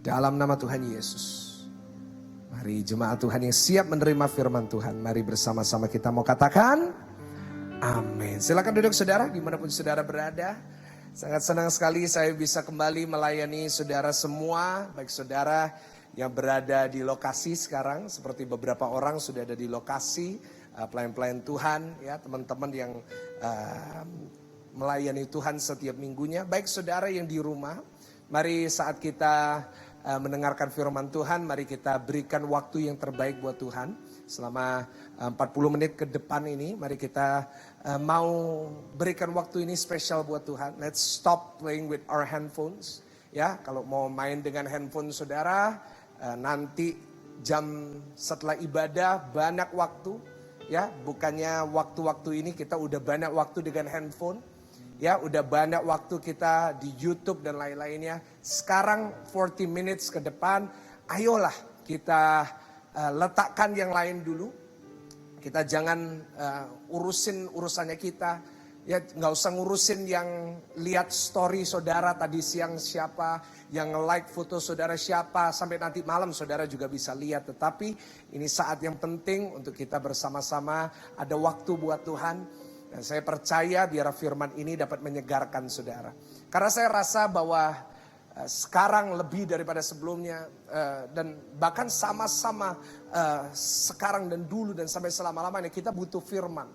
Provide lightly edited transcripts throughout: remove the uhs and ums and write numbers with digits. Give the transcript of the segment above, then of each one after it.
Dalam nama Tuhan Yesus. Mari jemaat Tuhan yang siap menerima firman Tuhan. Mari bersama-sama kita mau katakan amin. Silakan duduk saudara dimanapun saudara berada. Sangat senang sekali saya bisa kembali melayani saudara semua. Baik saudara yang berada di lokasi sekarang. Seperti beberapa orang sudah ada di lokasi. Pelayan-pelayan Tuhan, ya teman-teman yang melayani Tuhan setiap minggunya. Baik saudara yang di rumah. Mari saat kita mendengarkan firman Tuhan, mari kita berikan waktu yang terbaik buat Tuhan. Selama 40 menit ke depan ini, mari kita mau berikan waktu ini spesial buat Tuhan. Let's stop playing with our handphones. Ya, kalau mau main dengan handphone saudara, nanti jam setelah ibadah banyak waktu. Ya, bukannya waktu-waktu ini kita udah banyak waktu dengan handphone. Ya, udah banyak waktu kita di YouTube dan lain-lainnya. Sekarang 40 minutes ke depan, ayolah kita letakkan yang lain dulu. Kita jangan urusin urusannya kita. Ya, nggak usah ngurusin yang lihat story saudara tadi siang siapa, yang like foto saudara siapa, sampai nanti malam saudara juga bisa lihat. Tetapi ini saat yang penting untuk kita bersama-sama ada waktu buat Tuhan. Dan saya percaya biar firman ini dapat menyegarkan saudara. Karena saya rasa bahwa sekarang lebih daripada sebelumnya. Dan bahkan sama-sama sekarang dan dulu dan sampai selama-lamanya kita butuh firman.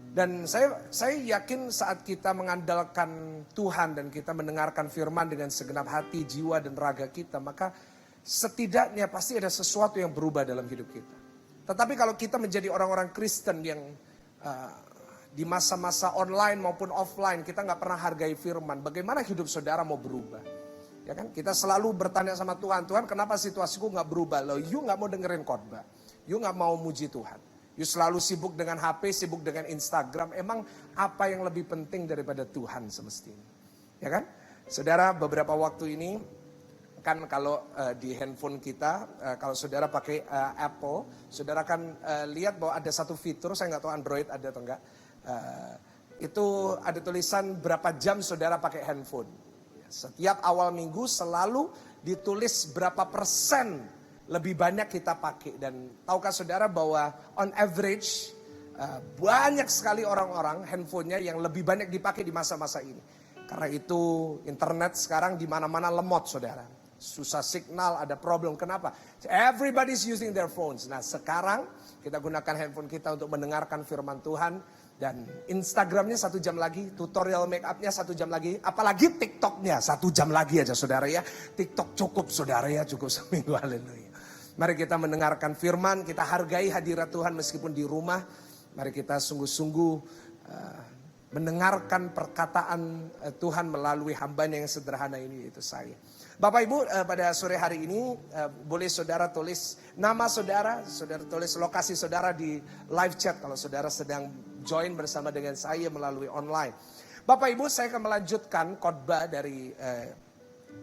Dan saya yakin saat kita mengandalkan Tuhan dan kita mendengarkan firman dengan segenap hati, jiwa dan raga kita. Maka setidaknya pasti ada sesuatu yang berubah dalam hidup kita. Tetapi kalau kita menjadi orang-orang Kristen yang di masa-masa online maupun offline kita nggak pernah hargai firman. Bagaimana hidup saudara mau berubah? Ya kan? Kita selalu bertanya sama Tuhan, Tuhan kenapa situasiku nggak berubah? Loh, you nggak mau dengerin khotbah, you nggak mau muji Tuhan, you selalu sibuk dengan HP, sibuk dengan Instagram. Emang apa yang lebih penting daripada Tuhan semestinya? Ya kan? Saudara, beberapa waktu ini kan kalau di handphone kita, kalau saudara pakai Apple, saudara kan lihat bahwa ada satu fitur, saya nggak tahu Android ada atau enggak. Itu ada tulisan berapa jam saudara pakai handphone. Setiap awal minggu selalu ditulis berapa persen lebih banyak kita pakai. Dan tahukah saudara bahwa on average banyak sekali orang-orang handphonenya yang lebih banyak dipakai di masa-masa ini. Karena itu internet sekarang di mana-mana lemot saudara. Susah signal, ada problem. Kenapa? Everybody's using their phones. Nah sekarang kita gunakan handphone kita untuk mendengarkan firman Tuhan. Dan Instagramnya 1 jam lagi, tutorial make upnya 1 jam lagi. Apalagi TikToknya 1 jam lagi aja saudara ya. TikTok cukup saudara ya, cukup seminggu, haleluya. Mari kita mendengarkan firman, kita hargai hadirat Tuhan meskipun di rumah. Mari kita sungguh-sungguh mendengarkan perkataan Tuhan melalui hambanya yang sederhana ini, yaitu saya. Bapak Ibu, pada sore hari ini boleh saudara tulis nama saudara, saudara tulis lokasi saudara di live chat kalau saudara sedang join bersama dengan saya melalui online. Bapak Ibu, saya akan melanjutkan khotbah dari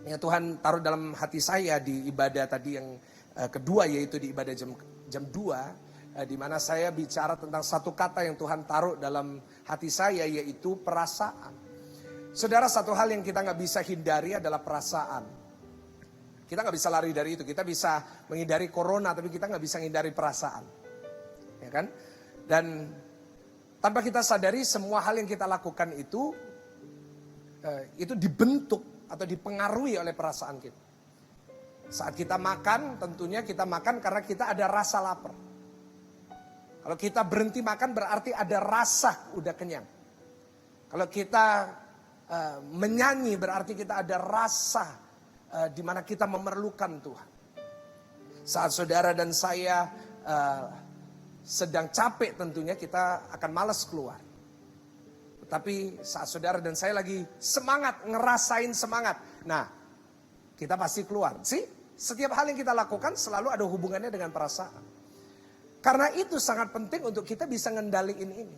yang Tuhan taruh dalam hati saya di ibadah tadi yang kedua, yaitu di ibadah jam 2, di mana saya bicara tentang satu kata yang Tuhan taruh dalam hati saya, yaitu perasaan. Saudara, satu hal yang kita nggak bisa hindari adalah perasaan. Kita nggak bisa lari dari itu. Kita bisa menghindari corona, tapi kita nggak bisa menghindari perasaan, ya kan? Dan tanpa kita sadari semua hal yang kita lakukan itu dibentuk atau dipengaruhi oleh perasaan kita. Saat kita makan, tentunya kita makan karena kita ada rasa lapar. Kalau kita berhenti makan berarti ada rasa udah kenyang. Kalau kita menyanyi berarti kita ada rasa di mana kita memerlukan Tuhan. Saat saudara dan saya sedang capek tentunya kita akan malas keluar. Tetapi saat saudara dan saya lagi semangat, ngerasain semangat, nah kita pasti keluar. Setiap hal yang kita lakukan selalu ada hubungannya dengan perasaan. Karena itu sangat penting untuk kita bisa ngendaliin ini.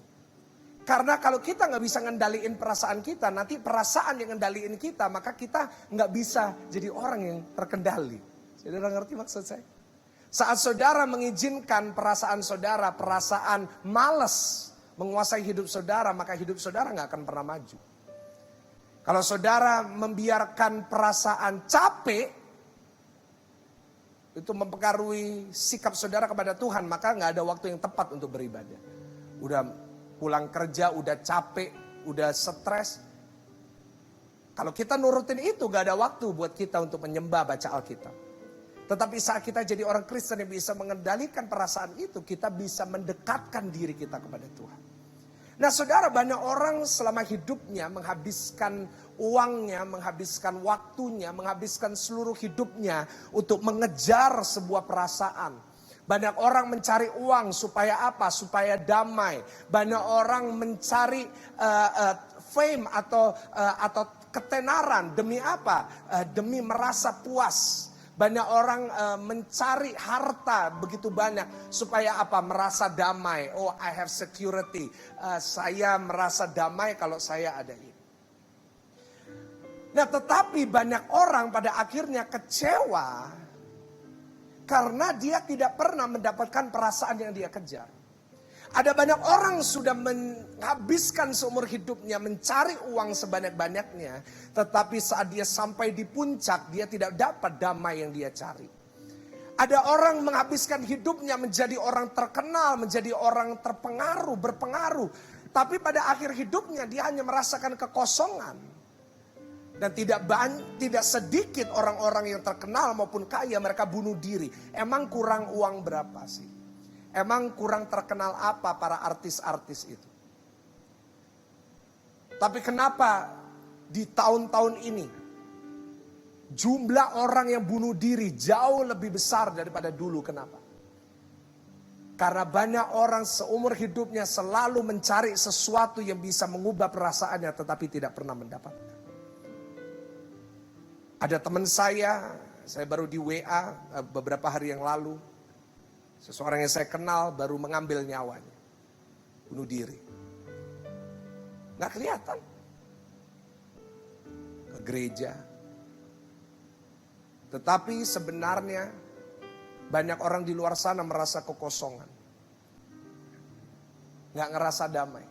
Karena kalau kita nggak bisa ngendaliin perasaan kita, nanti perasaan yang ngendaliin kita, maka kita nggak bisa jadi orang yang terkendali. Saudara ngerti maksud saya? Saat saudara mengizinkan perasaan saudara, perasaan malas menguasai hidup saudara, maka hidup saudara nggak akan pernah maju. Kalau saudara membiarkan perasaan capek itu mempengaruhi sikap saudara kepada Tuhan, maka nggak ada waktu yang tepat untuk beribadah. Udah pulang kerja, udah capek, udah stres. Kalau kita nurutin itu, nggak ada waktu buat kita untuk menyembah, baca Alkitab. Tetapi saat kita jadi orang Kristen yang bisa mengendalikan perasaan itu, kita bisa mendekatkan diri kita kepada Tuhan. Nah saudara, banyak orang selama hidupnya menghabiskan uangnya, menghabiskan waktunya, menghabiskan seluruh hidupnya untuk mengejar sebuah perasaan. Banyak orang mencari uang supaya apa? Supaya damai. Banyak orang mencari fame atau ketenaran. Demi apa? Demi merasa puas. Banyak orang mencari harta begitu banyak supaya apa? Merasa damai. Oh, I have security. Saya merasa damai kalau saya ada ini. Nah, tetapi banyak orang pada akhirnya kecewa karena dia tidak pernah mendapatkan perasaan yang dia kejar. Ada banyak orang sudah menghabiskan seumur hidupnya mencari uang sebanyak-banyaknya. Tetapi saat dia sampai di puncak, dia tidak dapat damai yang dia cari. Ada orang menghabiskan hidupnya menjadi orang terkenal, menjadi orang terpengaruh, berpengaruh. Tapi pada akhir hidupnya dia hanya merasakan kekosongan. Dan tidak sedikit orang-orang yang terkenal maupun kaya mereka bunuh diri. Emang kurang uang berapa sih? Emang kurang terkenal apa para artis-artis itu? Tapi kenapa di tahun-tahun ini jumlah orang yang bunuh diri jauh lebih besar daripada dulu? Kenapa? Karena banyak orang seumur hidupnya selalu mencari sesuatu yang bisa mengubah perasaannya tetapi tidak pernah mendapatkan. Ada teman saya baru di WA beberapa hari yang lalu. Seseorang yang saya kenal baru mengambil nyawanya. Bunuh diri. Nggak kelihatan. Ke gereja. Tetapi sebenarnya banyak orang di luar sana merasa kekosongan. Nggak ngerasa damai.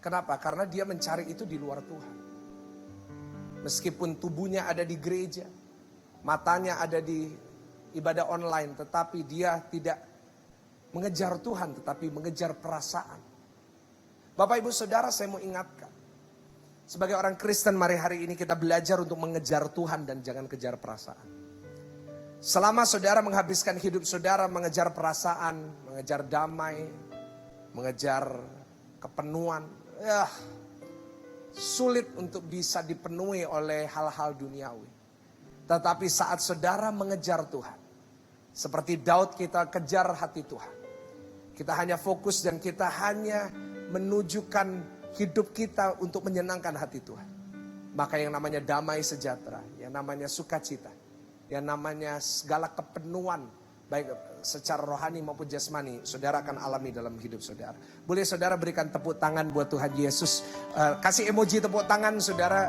Kenapa? Karena dia mencari itu di luar Tuhan. Meskipun tubuhnya ada di gereja. Matanya ada di ibadah online, tetapi dia tidak mengejar Tuhan, tetapi mengejar perasaan. Bapak ibu saudara, saya mau ingatkan. Sebagai orang Kristen, mari hari ini kita belajar untuk mengejar Tuhan dan jangan kejar perasaan. Selama saudara menghabiskan hidup saudara mengejar perasaan, mengejar damai, mengejar kepenuhan, sulit untuk bisa dipenuhi oleh hal-hal duniawi. Tetapi saat saudara mengejar Tuhan, seperti Daud kita kejar hati Tuhan. Kita hanya fokus dan kita hanya menunjukkan hidup kita untuk menyenangkan hati Tuhan. Maka yang namanya damai sejahtera, yang namanya sukacita, yang namanya segala kepenuhan, baik secara rohani maupun jasmani, saudara akan alami dalam hidup saudara. Boleh saudara berikan tepuk tangan buat Tuhan Yesus. Kasih emoji tepuk tangan saudara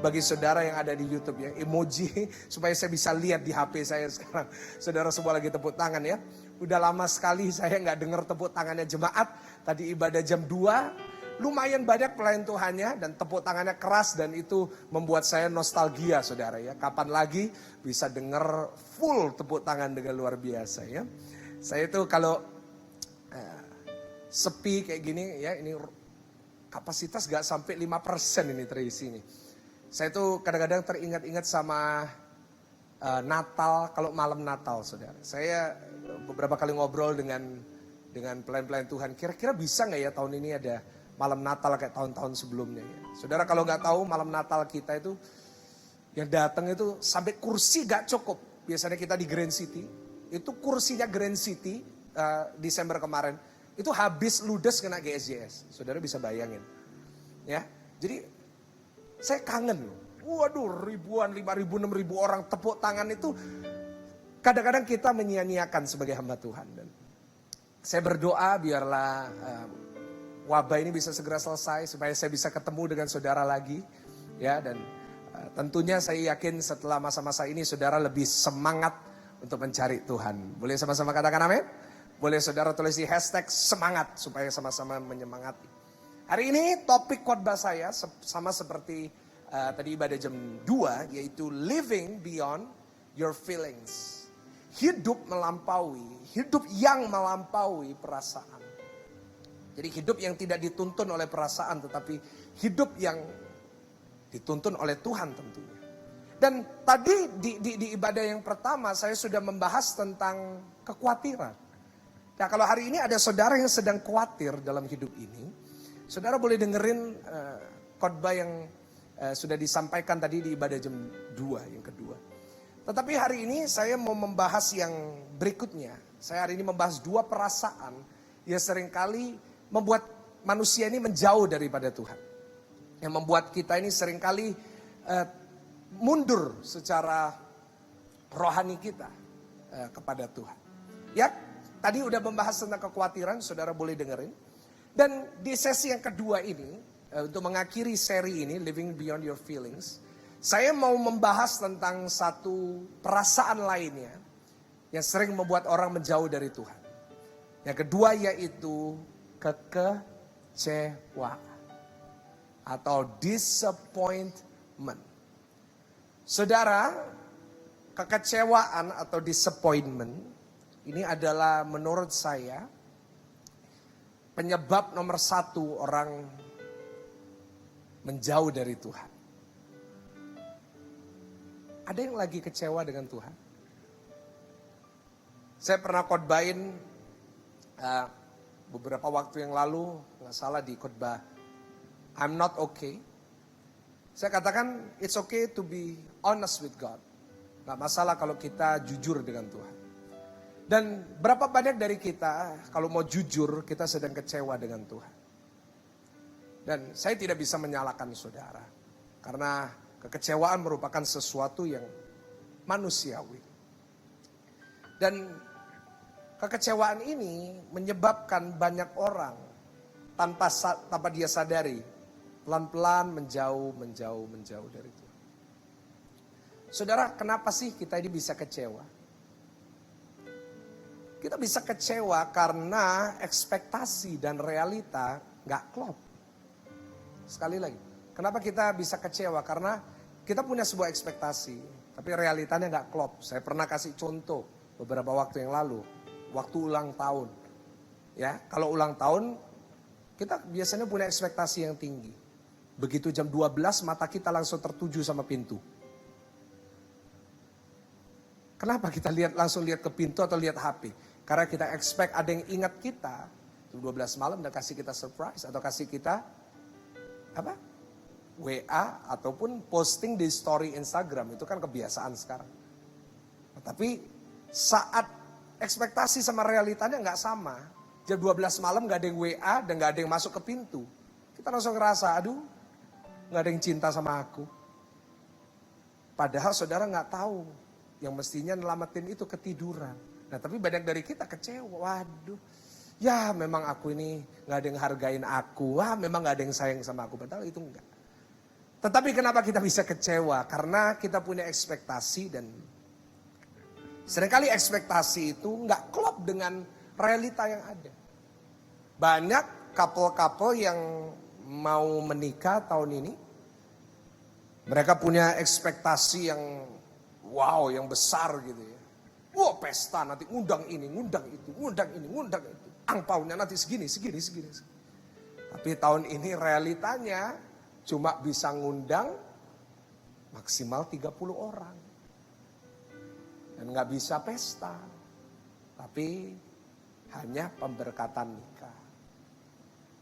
bagi saudara yang ada di YouTube ya. Emoji supaya saya bisa lihat di HP saya sekarang. Saudara semua lagi tepuk tangan ya. Udah lama sekali saya nggak dengar tepuk tangannya jemaat. Tadi ibadah jam 2. Lumayan banyak pelayan Tuhannya dan tepuk tangannya keras dan itu membuat saya nostalgia saudara ya. Kapan lagi bisa dengar full tepuk tangan dengan luar biasa ya. Saya itu kalau sepi kayak gini ya, ini kapasitas gak sampai 5% ini terisi ini. Saya itu kadang-kadang teringat-ingat sama Natal, kalau malam Natal saudara. Saya beberapa kali ngobrol dengan pelayan-pelayan Tuhan. Kira-kira bisa gak ya tahun ini ada malam Natal kayak tahun-tahun sebelumnya ya. Saudara kalau gak tahu malam Natal kita itu yang datang itu sampai kursi gak cukup. Biasanya kita di Grand City, itu kursinya Grand City Desember kemarin, itu habis ludes kena GSJS. Saudara bisa bayangin. Ya, jadi saya kangen loh. Waduh ribuan, 5.000, 6.000 orang tepuk tangan itu kadang-kadang kita menyia-nyiakan sebagai hamba Tuhan. Dan saya berdoa biarlah wabah ini bisa segera selesai supaya saya bisa ketemu dengan saudara lagi. Ya, dan tentunya saya yakin setelah masa-masa ini saudara lebih semangat untuk mencari Tuhan. Boleh sama-sama katakan amin? Boleh saudara tulis di hashtag semangat supaya sama-sama menyemangati. Hari ini topik khotbah saya sama seperti tadi ibadah jam 2 yaitu living beyond your feelings. Hidup yang melampaui perasaan. Jadi hidup yang tidak dituntun oleh perasaan, tetapi hidup yang dituntun oleh Tuhan tentunya. Dan tadi di ibadah yang pertama saya sudah membahas tentang kekhawatiran. Nah kalau hari ini ada saudara yang sedang khawatir dalam hidup ini, saudara boleh dengerin khotbah yang sudah disampaikan tadi di ibadah jam 2 yang kedua. Tetapi hari ini saya mau membahas yang berikutnya. Saya hari ini membahas 2 perasaan yang seringkali membuat manusia ini menjauh daripada Tuhan. Yang membuat kita ini seringkali mundur secara rohani kita kepada Tuhan. Ya, tadi udah membahas tentang kekhawatiran, saudara boleh dengerin. Dan di sesi yang kedua ini, untuk mengakhiri seri ini, Living Beyond Your Feelings, saya mau membahas tentang satu perasaan lainnya yang sering membuat orang menjauh dari Tuhan. Yang kedua yaitu kekecewaan atau disappointment. Saudara, kekecewaan atau disappointment ini adalah menurut saya penyebab nomor 1 orang menjauh dari Tuhan. Ada yang lagi kecewa dengan Tuhan? Saya pernah khotbahin beberapa waktu yang lalu, nggak salah di khotbah I'm not okay. Saya katakan it's okay to be honest with God. Nggak masalah kalau kita jujur dengan Tuhan. Dan berapa banyak dari kita kalau mau jujur kita sedang kecewa dengan Tuhan. Dan saya tidak bisa menyalahkan saudara. Karena kekecewaan merupakan sesuatu yang manusiawi. Dan kekecewaan ini menyebabkan banyak orang tanpa dia sadari pelan-pelan menjauh dari Tuhan. Saudara, kenapa sih kita ini bisa kecewa? Kita bisa kecewa karena ekspektasi dan realita gak klop. Sekali lagi, kenapa kita bisa kecewa? Karena kita punya sebuah ekspektasi, tapi realitanya gak klop. Saya pernah kasih contoh beberapa waktu yang lalu, waktu ulang tahun. Ya, kalau ulang tahun, kita biasanya punya ekspektasi yang tinggi. Begitu jam 12 mata kita langsung tertuju sama pintu. Kenapa kita langsung lihat ke pintu atau lihat HP? Karena kita expect ada yang ingat kita. Jam 12 malam dan kasih kita surprise atau kasih kita apa? WA ataupun posting di story Instagram. Itu kan kebiasaan sekarang. Nah, tapi saat ekspektasi sama realitanya nggak sama. Jam 12 malam nggak ada yang WA dan nggak ada yang masuk ke pintu. Kita langsung ngerasa, aduh, nggak ada yang cinta sama aku. Padahal saudara nggak tahu, yang mestinya nyelamatin itu ketiduran. Nah tapi banyak dari kita kecewa, waduh, ya memang aku ini nggak ada yang hargain aku, wah memang nggak ada yang sayang sama aku. Padahal itu enggak. Tetapi kenapa kita bisa kecewa? Karena kita punya ekspektasi dan seringkali ekspektasi itu nggak klop dengan realita yang ada. Banyak couple-couple yang mau menikah tahun ini, mereka punya ekspektasi yang wow, yang besar gitu ya. Wah pesta nanti ngundang ini, ngundang itu, ngundang ini, ngundang itu. Angpaunya nanti segini. Tapi tahun ini realitanya cuma bisa ngundang maksimal 30 orang. Dan gak bisa pesta. Tapi hanya pemberkatan nikah.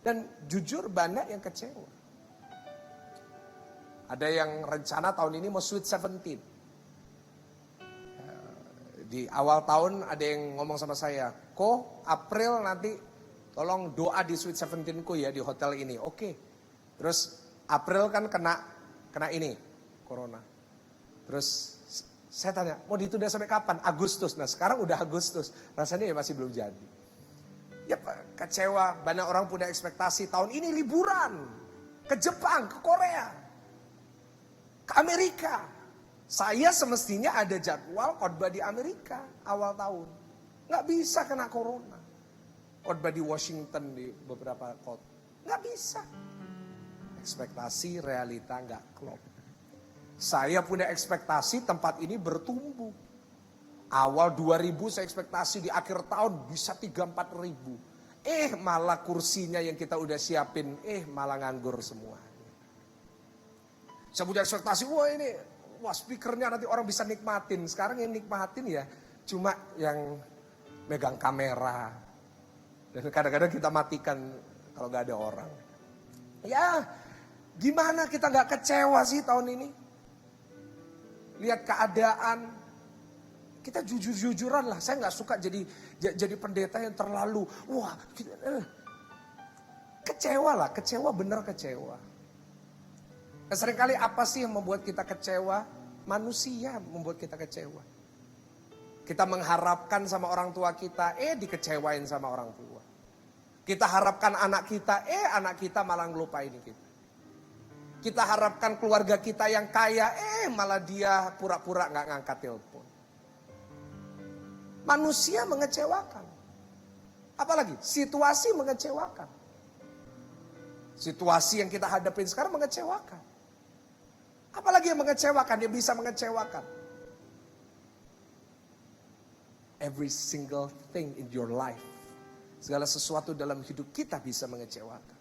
Dan jujur banyak yang kecewa. Ada yang rencana tahun ini mau sweet 17. Di awal tahun ada yang ngomong sama saya, "Ko, April nanti tolong doa di sweet 17ku ya di hotel ini." Oke. Terus April kan kena ini, corona. Terus saya tanya, mau ditunda sampai kapan? Agustus. Nah sekarang udah Agustus. Rasanya ya masih belum jadi. Ya kecewa, banyak orang punya ekspektasi tahun ini liburan. Ke Jepang, ke Korea, ke Amerika. Saya semestinya ada jadwal khotbah di Amerika awal tahun. Nggak bisa kena corona. Khotbah di Washington di beberapa kota. Nggak bisa. Ekspektasi realita nggak klop. Saya punya ekspektasi tempat ini bertumbuh. Awal 2000 saya ekspektasi di akhir tahun bisa 3-4 ribu. Malah kursinya yang kita udah siapin, malah nganggur semua. Saya punya ekspektasi, wah speakernya nanti orang bisa nikmatin. Sekarang yang nikmatin ya cuma yang megang kamera. Dan kadang-kadang kita matikan kalau gak ada orang. Ya gimana kita gak kecewa sih tahun ini? Lihat keadaan. Kita jujur-jujuran lah. Saya gak suka jadi pendeta yang terlalu, kecewa lah. Kecewa bener kecewa. Nah, seringkali apa sih yang membuat kita kecewa? Manusia membuat kita kecewa. Kita mengharapkan sama orang tua kita, dikecewain sama orang tua. Kita harapkan anak kita, anak kita malah ngelupain kita. Kita harapkan keluarga kita yang kaya, malah dia pura-pura gak ngangkat telepon. Manusia mengecewakan. Apalagi situasi mengecewakan. Situasi yang kita hadapin sekarang mengecewakan. Apalagi yang mengecewakan, dia bisa mengecewakan. Every single thing in your life. Segala sesuatu dalam hidup kita bisa mengecewakan.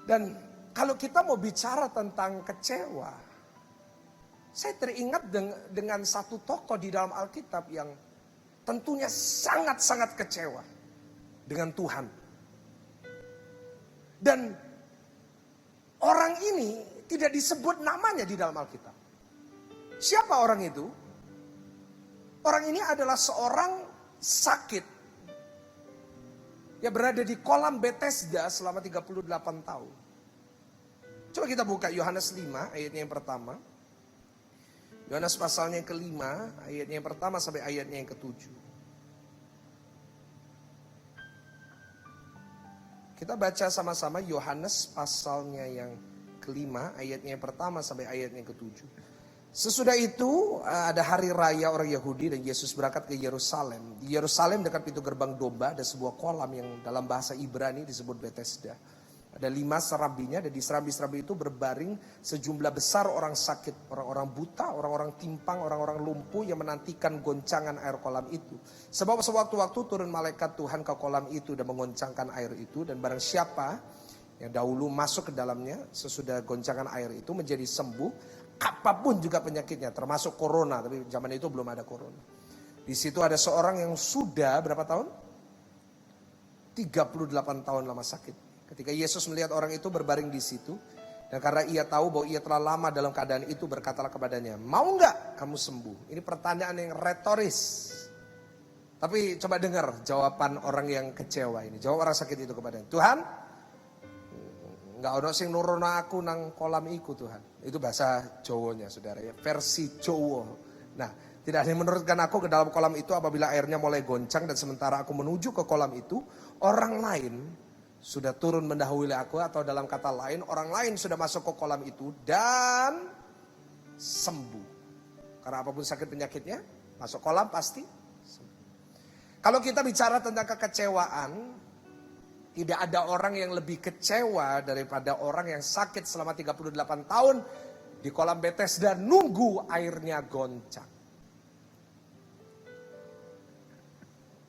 Dan kalau kita mau bicara tentang kecewa, saya teringat dengan satu tokoh di dalam Alkitab yang tentunya sangat-sangat kecewa dengan Tuhan. Dan orang ini tidak disebut namanya di dalam Alkitab. Siapa orang itu? Orang ini adalah seorang sakit. Yang berada di kolam Bethesda selama 38 tahun. Coba kita buka Yohanes 5 ayatnya yang pertama. Yohanes pasalnya yang kelima, ayatnya yang pertama sampai ayatnya yang ketujuh. Kita baca sama-sama Yohanes pasalnya yang kelima, ayatnya yang pertama sampai ayatnya yang ketujuh. Sesudah itu ada hari raya orang Yahudi dan Yesus berangkat ke Yerusalem. Di Yerusalem dekat pintu gerbang domba ada sebuah kolam yang dalam bahasa Ibrani disebut Bethesda. Ada 5 serambinya dan di serambi-serambi itu berbaring sejumlah besar orang sakit, orang-orang buta, orang-orang timpang, orang-orang lumpuh yang menantikan goncangan air kolam itu. Sebab sewaktu-waktu turun malaikat Tuhan ke kolam itu dan mengoncangkan air itu, dan barang siapa yang dahulu masuk ke dalamnya sesudah goncangan air itu menjadi sembuh, apapun juga penyakitnya, termasuk corona, tapi zaman itu belum ada corona. Di situ ada seorang yang sudah berapa tahun? 38 tahun lama sakit. Ketika Yesus melihat orang itu berbaring di situ, dan karena ia tahu bahwa ia telah lama dalam keadaan itu, berkatalah kepadanya, mau enggak kamu sembuh? Ini pertanyaan yang retoris. Tapi coba dengar jawaban orang yang kecewa ini. Jawab orang sakit itu kepadanya, Tuhan, enggak ono sing nurono aku nang kolam iku Tuhan. Itu bahasa Jawanya saudara ya, versi Jawa. Nah, tidak ada yang menurunkan aku ke dalam kolam itu apabila airnya mulai goncang, dan sementara aku menuju ke kolam itu, orang lain sudah turun mendahului aku, atau dalam kata lain orang lain sudah masuk ke kolam itu dan sembuh. Karena apapun sakit penyakitnya, masuk kolam pasti sembuh. Kalau kita bicara tentang kekecewaan, tidak ada orang yang lebih kecewa daripada orang yang sakit selama 38 tahun di kolam Bethesda nunggu airnya goncang.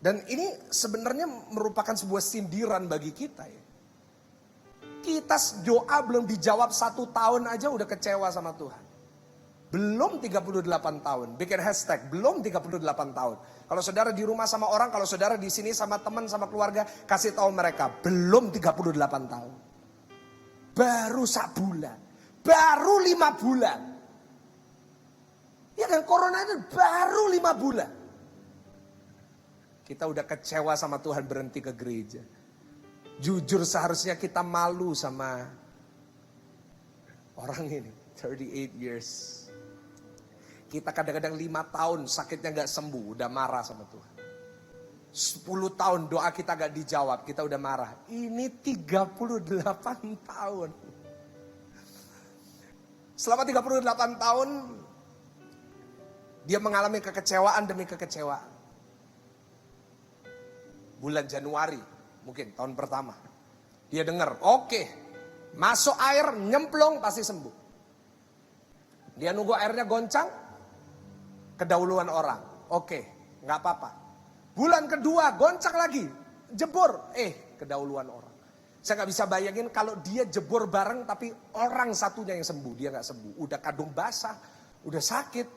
Dan ini sebenarnya merupakan sebuah sindiran bagi kita ya. Kita doa belum dijawab 1 tahun aja udah kecewa sama Tuhan. Belum 38 tahun. Bikin hashtag, belum 38 tahun. Kalau saudara di rumah sama orang, kalau saudara di sini sama teman, sama keluarga, kasih tahu mereka, belum 38 tahun. Baru 1 bulan. Baru 5 bulan. Ya kan, corona itu baru 5 bulan. Kita udah kecewa sama Tuhan, berhenti ke gereja. Jujur seharusnya kita malu sama orang ini. 38 years. Kita kadang-kadang 5 tahun sakitnya gak sembuh, udah marah sama Tuhan. 10 tahun doa kita gak dijawab, kita udah marah. Ini 38 tahun. Selama 38 tahun, dia mengalami kekecewaan demi kekecewaan. Bulan Januari, mungkin tahun pertama. Dia dengar, oke, masuk air, nyemplung, pasti sembuh. Dia nunggu airnya goncang, kedahuluan orang. Oke, nggak apa-apa. Bulan kedua goncang lagi, jebur, kedahuluan orang. Saya nggak bisa bayangin kalau dia jebur bareng tapi orang satunya yang sembuh, dia nggak sembuh. Udah kadung basah, udah sakit.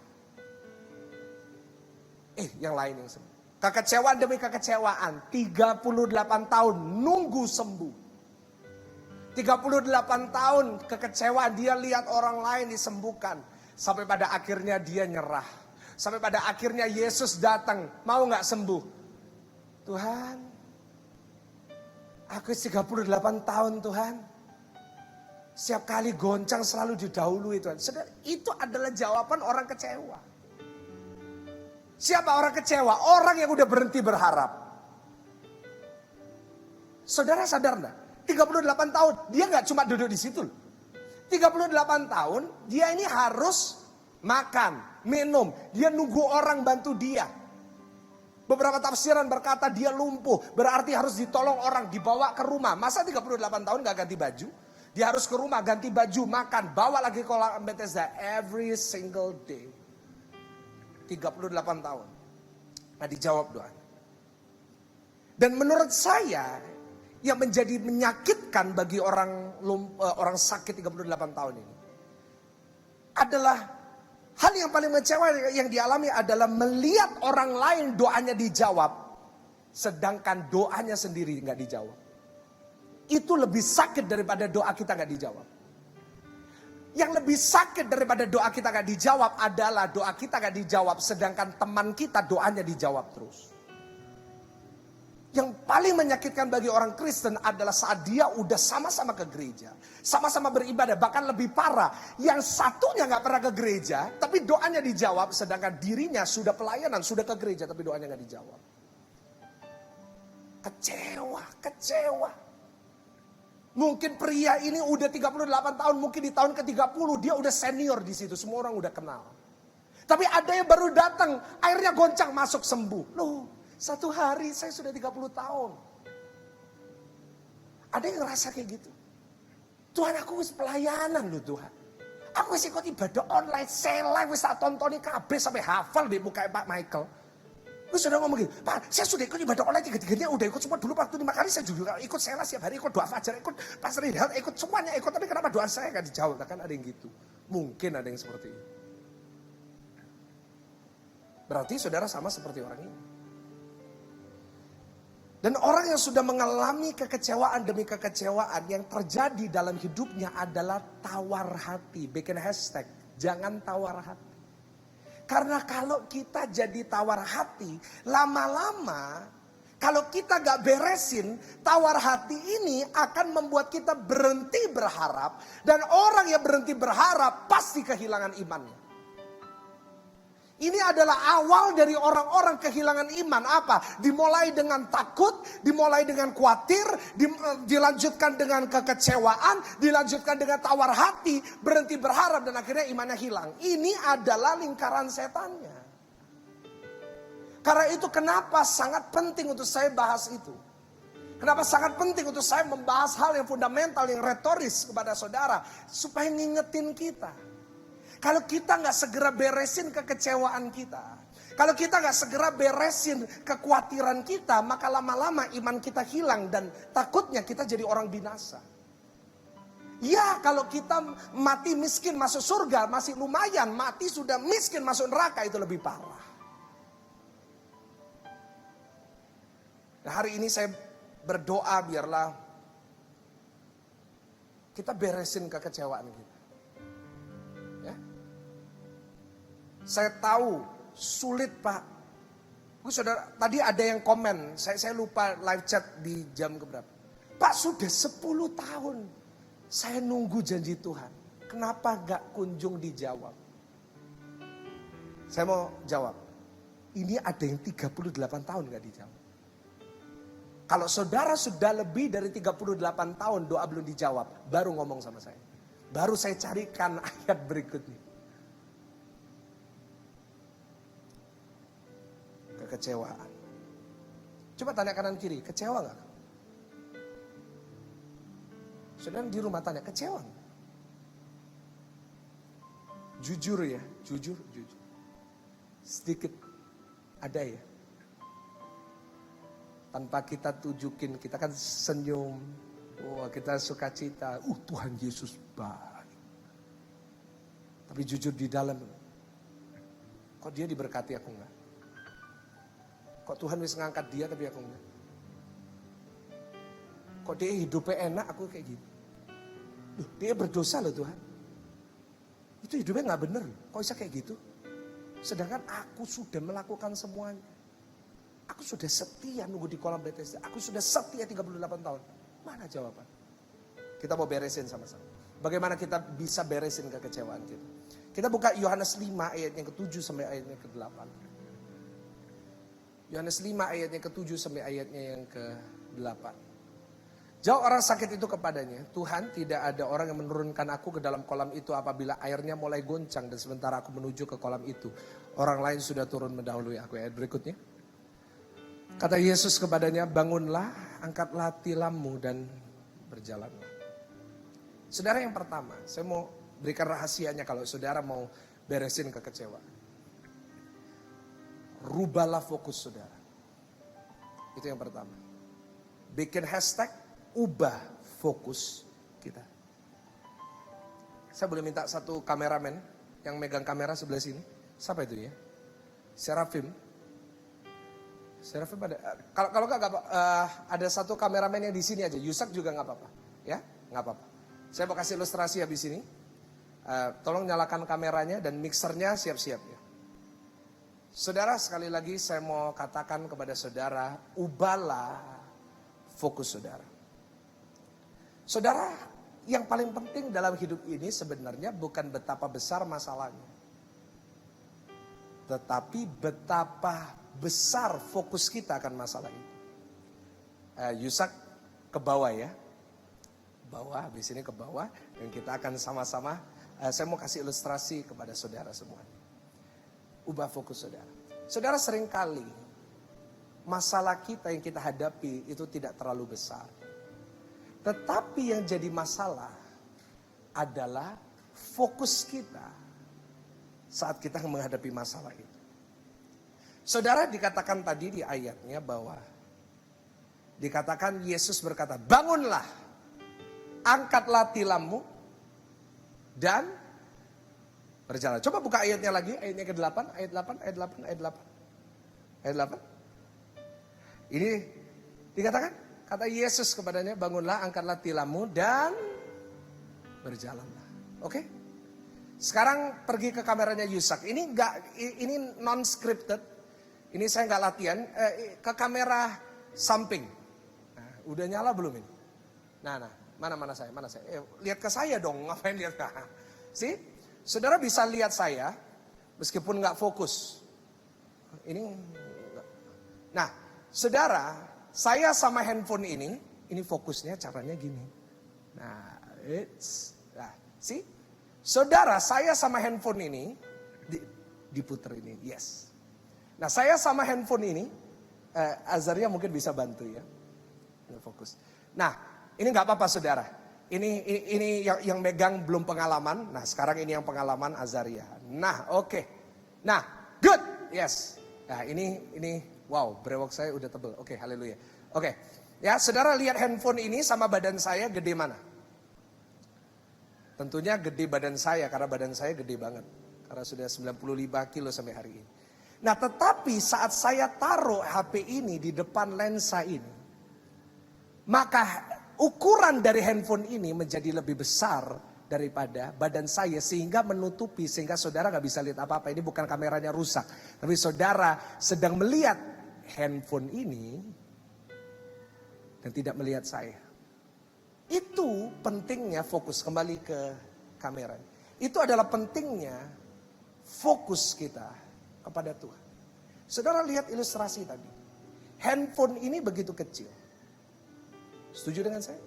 Yang lain yang sembuh. Kekecewaan demi kekecewaan, 38 tahun nunggu sembuh. 38 tahun kekecewaan, dia lihat orang lain disembuhkan. Sampai pada akhirnya dia nyerah. Sampai pada akhirnya Yesus datang, mau gak sembuh? Tuhan, aku 38 tahun Tuhan. Setiap kali goncang selalu didahului Tuhan. Saudara, itu adalah jawaban orang kecewa. Siapa orang kecewa? Orang yang udah berhenti berharap. Saudara sadar gak? 38 tahun, dia gak cuma duduk di situ. 38 tahun, dia ini harus makan, minum. Dia nunggu orang bantu dia. Beberapa tafsiran berkata dia lumpuh. Berarti harus ditolong orang, dibawa ke rumah. Masa 38 tahun gak ganti baju? Dia harus ke rumah, ganti baju, makan. Bawa lagi ke kolam Bethesda every single day. 38 tahun. Nah, dijawab doa. Dan menurut saya, yang menjadi menyakitkan bagi orang sakit 38 tahun ini adalah hal yang paling mengecewakan yang dialami adalah melihat orang lain doanya dijawab, sedangkan doanya sendiri nggak dijawab. Itu lebih sakit daripada doa kita nggak dijawab. Yang lebih sakit daripada doa kita nggak dijawab adalah doa kita nggak dijawab, sedangkan teman kita doanya dijawab terus. Yang paling menyakitkan bagi orang Kristen adalah saat dia udah sama-sama ke gereja, sama-sama beribadah, bahkan lebih parah. Yang satunya gak pernah ke gereja, tapi doanya dijawab, sedangkan dirinya sudah pelayanan, sudah ke gereja, tapi doanya gak dijawab. Kecewa. Mungkin pria ini udah 38 tahun, mungkin di tahun ke-30 dia udah senior di situ, semua orang udah kenal. Tapi ada yang baru datang, airnya goncang masuk sembuh. Loh, satu hari saya sudah 30 tahun. Ada yang ngerasa kayak gitu. Tuhan, aku wis pelayanan loh Tuhan. Aku wis ikut ibadah online, live wis tak tontoni kabeh sampai hafal deh muka Pak Michael. Wis sudah ngomong gitu, Pak, saya sudah ikut ibadah online 3-3-nya udah ikut semua dulu waktu 5 kali saya juga ikut sela setiap hari, ikut doa fajar, ikut pastor Rehat, ikut semuanya ikut, tapi kenapa doa saya gak dijawab? Kan ada yang gitu. Mungkin ada yang seperti itu. Berarti saudara sama seperti orang ini. Dan orang yang sudah mengalami kekecewaan demi kekecewaan yang terjadi dalam hidupnya adalah tawar hati. Bikin hashtag, jangan tawar hati. Karena kalau kita jadi tawar hati, lama-lama kalau kita gak beresin, tawar hati ini akan membuat kita berhenti berharap. Dan orang yang berhenti berharap pasti kehilangan imannya. Ini adalah awal dari orang-orang kehilangan iman. Apa? Dimulai dengan takut, dimulai dengan khawatir, dilanjutkan dengan kekecewaan, dilanjutkan dengan tawar hati, berhenti berharap, dan akhirnya imannya hilang. Ini adalah lingkaran setannya. Karena itu kenapa sangat penting untuk saya bahas itu. Kenapa sangat penting untuk saya membahas hal yang fundamental, yang retoris kepada saudara. Supaya ngingetin kita. Kalau kita gak segera beresin kekecewaan kita, kalau kita gak segera beresin kekhawatiran kita, maka lama-lama iman kita hilang dan takutnya kita jadi orang binasa. Ya, kalau kita mati miskin masuk surga masih lumayan, mati sudah miskin masuk neraka itu lebih parah. Nah, hari ini saya berdoa biarlah kita beresin kekecewaan kita. Saya tahu sulit Pak. Saudara, tadi ada yang komen, saya lupa live chat di jam keberapa. Pak, sudah 10 tahun saya nunggu janji Tuhan. Kenapa gak kunjung dijawab? Saya mau jawab. Ini ada yang 38 tahun gak dijawab. Kalau saudara sudah lebih dari 38 tahun doa belum dijawab, baru ngomong sama saya. Baru saya carikan ayat berikutnya. Kekecewaan. Coba tanya kanan kiri, kecewa gak? Saudara di rumah tanya, kecewa gak? Jujur ya, jujur. Sedikit ada ya. Tanpa kita tunjukin, kita kan senyum. Wah, kita suka cita. Tuhan Yesus baik. Tapi jujur di dalam, kok dia diberkati aku enggak? Kok Tuhan bisa ngangkat dia tapi aku enggak? Kok dia hidupnya enak, aku kayak gini? Dia berdosa loh Tuhan. Itu hidupnya gak bener. Kok bisa kayak gitu? Sedangkan aku sudah melakukan semuanya. Aku sudah setia nunggu di kolam Bethesda. Aku sudah setia 38 tahun. Mana jawaban? Kita mau beresin sama-sama. Bagaimana kita bisa beresin kekecewaan kita? Kita buka Yohanes 5 ayat yang ke-7 sampai ayatnya ke-8. Yohanes 5 ayatnya ke-7 sampai ayatnya yang ke-8. Jawab orang sakit itu kepadanya, Tuhan, tidak ada orang yang menurunkan aku ke dalam kolam itu apabila airnya mulai goncang dan sementara aku menuju ke kolam itu. Orang lain sudah turun mendahului aku. Ayat berikutnya. Kata Yesus kepadanya, bangunlah, angkatlah tilammu dan berjalanlah. Saudara, yang pertama, saya mau berikan rahasianya kalau saudara mau beresin kekecewaan. Rubahlah fokus saudara. Itu yang pertama. Bikin hashtag, ubah fokus kita. Saya boleh minta satu kameramen yang megang kamera sebelah sini. Siapa itu ya? Serafim ada. Kalau nggak ada satu kameramen yang di sini aja. Yusak juga nggak apa-apa, ya nggak apa-apa. Saya mau kasih ilustrasi habis ini. Tolong nyalakan kameranya dan mixernya siap-siap ya. Saudara, sekali lagi saya mau katakan kepada saudara, ubahlah fokus saudara. Saudara, yang paling penting dalam hidup ini sebenarnya bukan betapa besar masalahnya. Tetapi betapa besar fokus kita akan masalah itu. Yusak ke bawah ya. Bawah, habis ini ke bawah. Dan kita akan sama-sama, saya mau kasih ilustrasi kepada saudara semua. Ubah fokus saudara. Saudara, seringkali masalah kita yang kita hadapi itu tidak terlalu besar. Tetapi yang jadi masalah adalah fokus kita saat kita menghadapi masalah itu. Saudara, dikatakan tadi di ayatnya bahwa dikatakan Yesus berkata, bangunlah, angkatlah tilammu dan berjalan. Coba buka ayatnya lagi, ayatnya ke-8, ayat 8. Ini dikatakan, kata Yesus kepadanya, bangunlah, angkatlah tilammu dan berjalanlah. Oke? Sekarang pergi ke kameranya Yusak. Ini non scripted. Ini saya nggak latihan. Ke kamera samping. Nah, udah nyala belum ini? Nah, mana saya? Lihat ke saya dong. Ngapain lihat? See? Saudara bisa lihat saya meskipun nggak fokus. Ini. Nah, saudara, saya sama handphone ini fokusnya caranya gini. Nah, see? Saudara, saya sama handphone ini diputer ini, yes. Nah, saya sama handphone ini, Azaria mungkin bisa bantu ya, fokus. Nah, ini nggak apa-apa saudara. Ini yang megang belum pengalaman. Nah, sekarang ini yang pengalaman Azaria. Nah, oke. Nah, good, yes. Nah, ini. Wow, brewok saya udah tebel. Oke, haleluya. Oke, ya saudara lihat handphone ini sama badan saya gede mana? Tentunya gede badan saya, karena badan saya gede banget. Karena sudah 95 kilo sampai hari ini. Nah, tetapi saat saya taruh HP ini di depan lensa ini, maka ukuran dari handphone ini menjadi lebih besar daripada badan saya, sehingga menutupi, sehingga saudara gak bisa lihat apa-apa. Ini bukan kameranya rusak, tapi saudara sedang melihat handphone ini dan tidak melihat saya. Itu pentingnya fokus, kembali ke kamera. Itu adalah pentingnya fokus kita kepada Tuhan. Saudara lihat ilustrasi tadi. Handphone ini begitu kecil. Setuju dengan saya?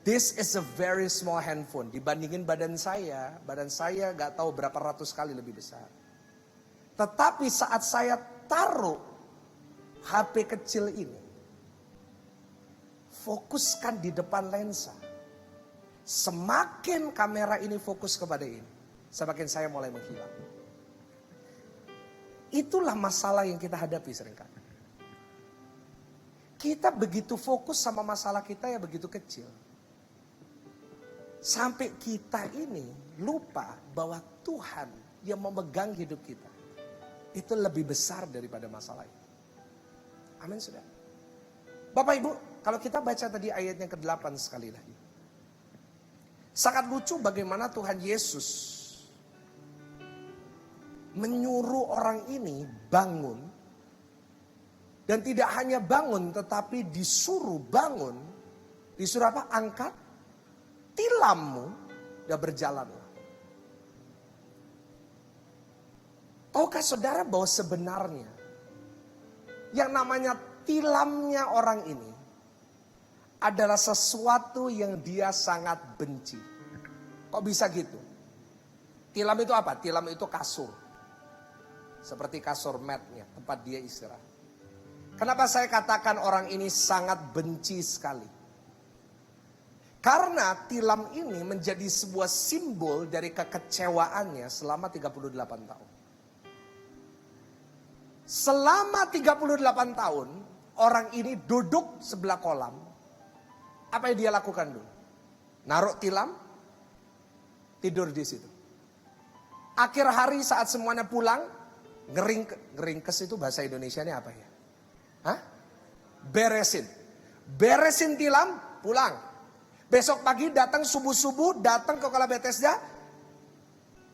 This is a very small handphone. Dibandingin badan saya gak tahu berapa ratus kali lebih besar. Tetapi saat saya taruh HP kecil ini, fokuskan di depan lensa. Semakin kamera ini fokus kepada ini, semakin saya mulai menghilang. Itulah masalah yang kita hadapi seringkali. Kita begitu fokus sama masalah kita yang begitu kecil. Sampai kita ini lupa bahwa Tuhan yang memegang hidup kita itu lebih besar daripada masalah itu. Amin, saudara. Bapak Ibu, kalau kita baca tadi ayat yang ke-8 sekali lagi. Sangat lucu bagaimana Tuhan Yesus menyuruh orang ini bangun. Dan tidak hanya bangun, tetapi disuruh bangun. Disuruh apa? Angkat tilammu dan berjalanlah. Tahukah saudara bahwa sebenarnya yang namanya tilamnya orang ini adalah sesuatu yang dia sangat benci. Kok bisa gitu? Tilam itu apa? Tilam itu kasur. Seperti kasur matnya, tempat dia istirahat. Kenapa saya katakan orang ini sangat benci sekali? Karena tilam ini menjadi sebuah simbol dari kekecewaannya selama 38 tahun. Selama 38 tahun, orang ini duduk sebelah kolam. Apa yang dia lakukan dulu? Naruh tilam, tidur di situ. Akhir hari saat semuanya pulang, ngeringkes itu bahasa Indonesianya apa ya? Hah? Beresin tilam, pulang. Besok pagi datang subuh-subuh, datang ke kolam Bethesda,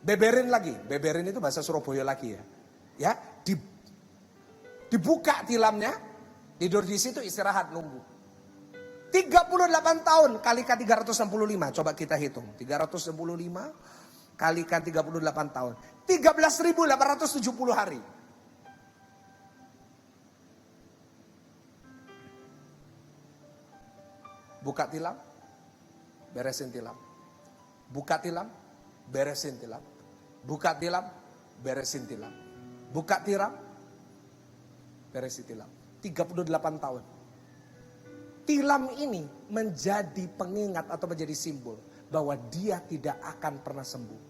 beberin lagi. Beberin itu bahasa Surabaya lagi ya. Ya, dibuka tilamnya, tidur di situ, istirahat nunggu. 38 tahun kalikan 365, coba kita hitung. 365 kalikan 38 tahun. 13.870 hari. Buka tilam, beresin tilam. Buka tilam, beresin tilam. Buka tilam, beresin tilam. Buka tilam, beresin tilam. 38 tahun. Tilam ini menjadi pengingat atau menjadi simbol bahwa dia tidak akan pernah sembuh.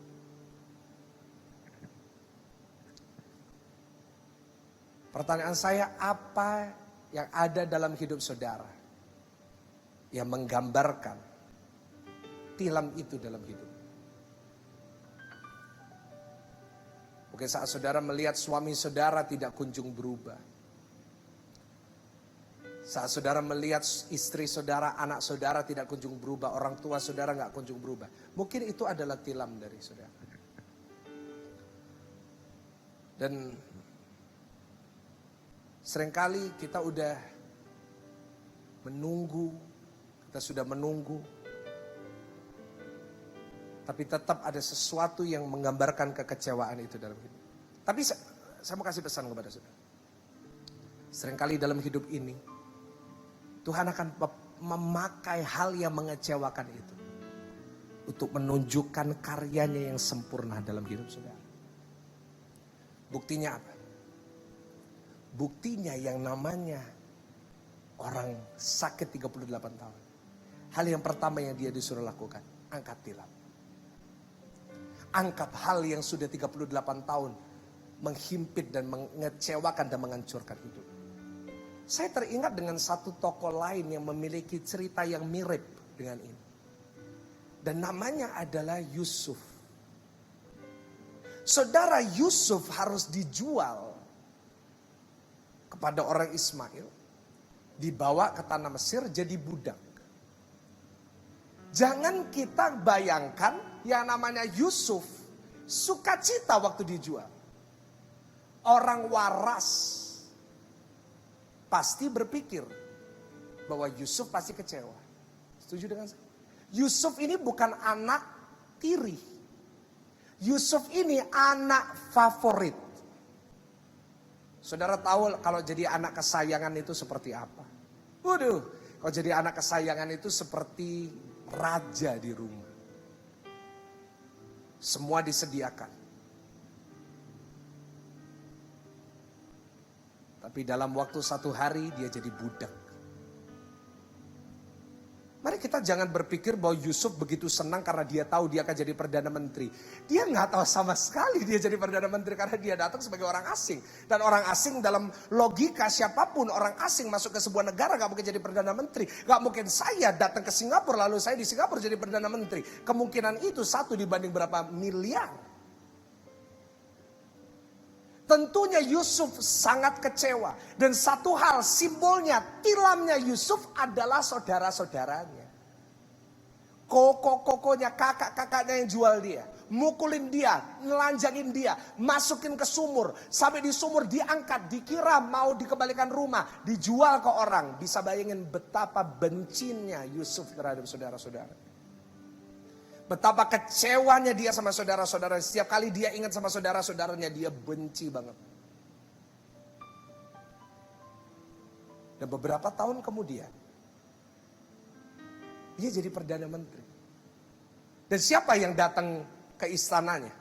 Pertanyaan saya, apa yang ada dalam hidup saudara yang menggambarkan tilam itu dalam hidup? Mungkin saat saudara melihat suami saudara tidak kunjung berubah. Saat saudara melihat istri saudara, anak saudara tidak kunjung berubah, orang tua saudara nggak kunjung berubah. Mungkin itu adalah tilam dari saudara. Dan seringkali kita udah menunggu, kita sudah menunggu. Tapi tetap ada sesuatu yang menggambarkan kekecewaan itu dalam hidup. Tapi saya mau kasih pesan kepada saudara. Seringkali dalam hidup ini, Tuhan akan memakai hal yang mengecewakan itu untuk menunjukkan karyanya yang sempurna dalam hidup saudara. Buktinya apa? Buktinya yang namanya orang sakit 38 tahun. Hal yang pertama yang dia disuruh lakukan, angkat tilam. Angkat hal yang sudah 38 tahun menghimpit dan mengecewakan dan menghancurkan hidup. Saya teringat dengan satu tokoh lain yang memiliki cerita yang mirip dengan ini. Dan namanya adalah Yusuf. Saudara, Yusuf harus dijual kepada orang Ismail. Dibawa ke tanah Mesir jadi budak. Jangan kita bayangkan yang namanya Yusuf sukacita waktu dijual. Orang waras pasti berpikir bahwa Yusuf pasti kecewa. Setuju dengan saya? Yusuf ini bukan anak tiri. Yusuf ini anak favorit. Saudara tahu kalau jadi anak kesayangan itu seperti apa? Waduh, kalau jadi anak kesayangan itu seperti raja di rumah. Semua disediakan. Tapi dalam waktu satu hari dia jadi budak. Mari kita jangan berpikir bahwa Yusuf begitu senang karena dia tahu dia akan jadi Perdana Menteri. Dia nggak tahu sama sekali dia jadi Perdana Menteri karena dia datang sebagai orang asing. Dan orang asing dalam logika siapapun orang asing masuk ke sebuah negara nggak mungkin jadi Perdana Menteri. Nggak mungkin saya datang ke Singapura lalu saya di Singapura jadi Perdana Menteri. Kemungkinan itu 1 dibanding berapa miliar. Tentunya Yusuf sangat kecewa. Dan satu hal, simbolnya, tilamnya Yusuf adalah saudara-saudaranya. Koko-kokonya, kakak-kakaknya yang jual dia. Mukulin dia, nelanjangin dia, masukin ke sumur. Sampai di sumur diangkat, dikira mau dikembalikan rumah. Dijual ke orang. Bisa bayangin betapa bencinya Yusuf terhadap saudara-saudara. Betapa kecewanya dia sama saudara-saudara. Setiap kali dia ingat sama saudara-saudaranya, dia benci banget. Dan beberapa tahun kemudian, dia jadi Perdana Menteri. Dan siapa yang datang ke istananya?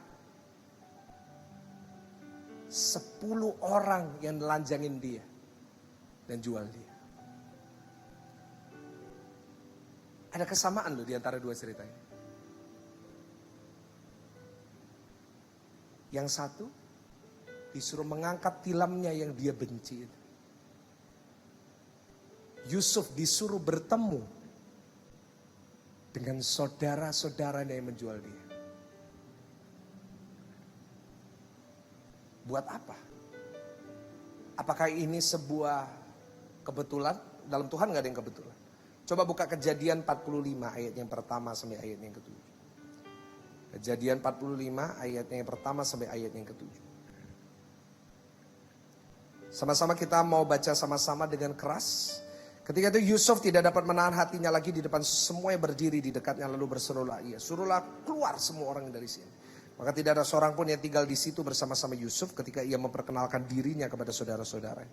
10 orang yang nelanjangin dia dan jual dia. Ada kesamaan loh di antara dua cerita ini. Yang satu disuruh mengangkat tilamnya yang dia benci itu. Yusuf disuruh bertemu dengan saudara-saudaranya yang menjual dia. Buat apa? Apakah ini sebuah kebetulan? Dalam Tuhan gak ada yang kebetulan. Coba buka Kejadian 45 ayat yang pertama sampai ayat yang ke-7. Kejadian 45 ayat yang pertama sampai ayat yang ke-7. Sama-sama kita mau baca sama-sama dengan keras. Ketika itu Yusuf tidak dapat menahan hatinya lagi di depan semua yang berdiri di dekatnya, lalu berserulah ia, suruhlah keluar semua orang dari sini. Maka tidak ada seorang pun yang tinggal di situ bersama-sama Yusuf ketika ia memperkenalkan dirinya kepada saudara-saudara.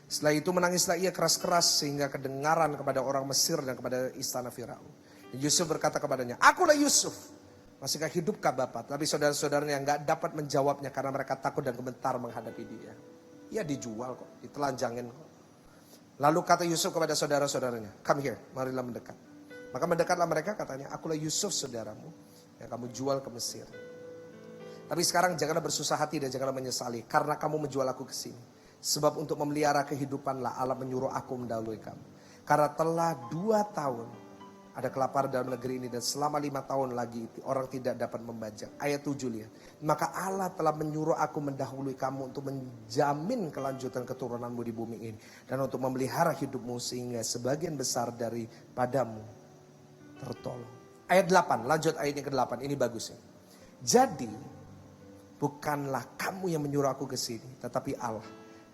Setelah itu menangislah ia keras-keras sehingga kedengaran kepada orang Mesir dan kepada istana Firaun. Yusuf berkata kepadanya, "Akulah Yusuf. Masihkah hidupkah Bapak?" Tapi saudara-saudaranya nggak dapat menjawabnya karena mereka takut dan gemetar menghadapi dia. Ia dijual kok, ditelanjangin kok. Lalu kata Yusuf kepada saudara-saudaranya, "Come here, marilah mendekat." Maka mendekatlah mereka, katanya, "Akulah Yusuf saudaramu yang kamu jual ke Mesir. Tapi sekarang janganlah bersusah hati dan janganlah menyesali karena kamu menjual aku ke sini. Sebab untuk memelihara kehidupanlah Allah menyuruh aku mendahului kamu. Karena telah 2 tahun ada kelaparan dalam negeri ini dan selama 5 tahun lagi orang tidak dapat membajak." Ayat 7 lihat. "Maka Allah telah menyuruh aku mendahului kamu untuk menjamin kelanjutan keturunanmu di bumi ini. Dan untuk memelihara hidupmu sehingga sebagian besar daripadamu tertolong." Ayat 8, lanjut ayat yang ke-8, ini bagus ya. "Jadi bukanlah kamu yang menyuruh aku ke sini, tetapi Allah.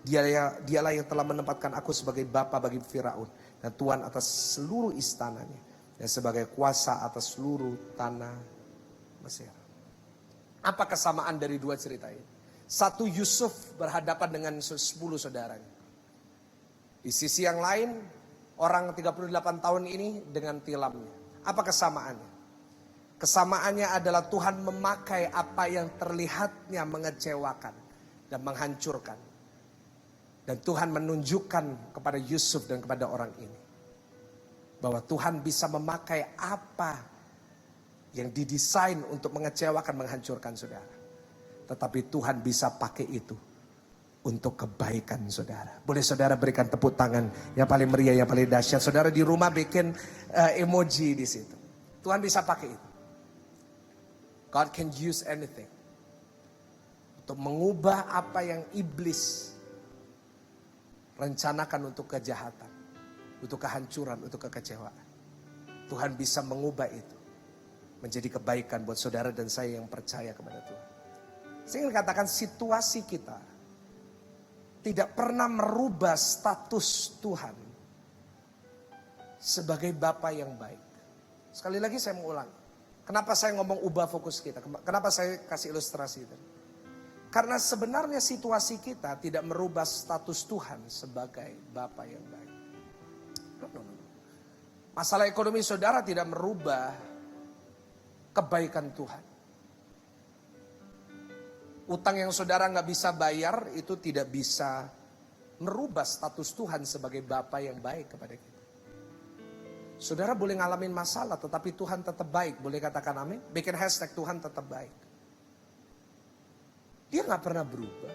Dialah yang telah menempatkan aku sebagai bapa bagi Firaun dan tuan atas seluruh istananya. Dan sebagai kuasa atas seluruh tanah Mesir." Apa kesamaan dari dua cerita ini? Satu, Yusuf berhadapan dengan 10 saudaranya. Di sisi yang lain, orang 38 tahun ini dengan tilamnya. Apa kesamaannya? Kesamaannya adalah Tuhan memakai apa yang terlihatnya mengecewakan dan menghancurkan. Dan Tuhan menunjukkan kepada Yusuf dan kepada orang ini bahwa Tuhan bisa memakai apa yang didesain untuk mengecewakan, menghancurkan saudara. Tetapi Tuhan bisa pakai itu untuk kebaikan saudara. Boleh saudara berikan tepuk tangan yang paling meriah, yang paling dahsyat. Saudara di rumah bikin emoji di situ. Tuhan bisa pakai itu. God can use anything untuk mengubah apa yang iblis rencanakan untuk kejahatan, untuk kehancuran, untuk kekecewaan. Tuhan bisa mengubah itu menjadi kebaikan buat saudara dan saya yang percaya kepada Tuhan. Saya ingin katakan situasi kita tidak pernah merubah status Tuhan sebagai Bapa yang baik. Sekali lagi saya mau ulang. Kenapa saya ngomong ubah fokus kita? Kenapa saya kasih ilustrasi itu? Karena sebenarnya situasi kita tidak merubah status Tuhan sebagai Bapa yang baik. No. Masalah ekonomi saudara tidak merubah kebaikan Tuhan. Utang yang saudara nggak bisa bayar itu tidak bisa merubah status Tuhan sebagai Bapa yang baik kepada kita. Saudara boleh ngalamin masalah, tetapi Tuhan tetap baik. Boleh katakan amin? Bikin hashtag Tuhan tetap baik. Dia gak pernah berubah.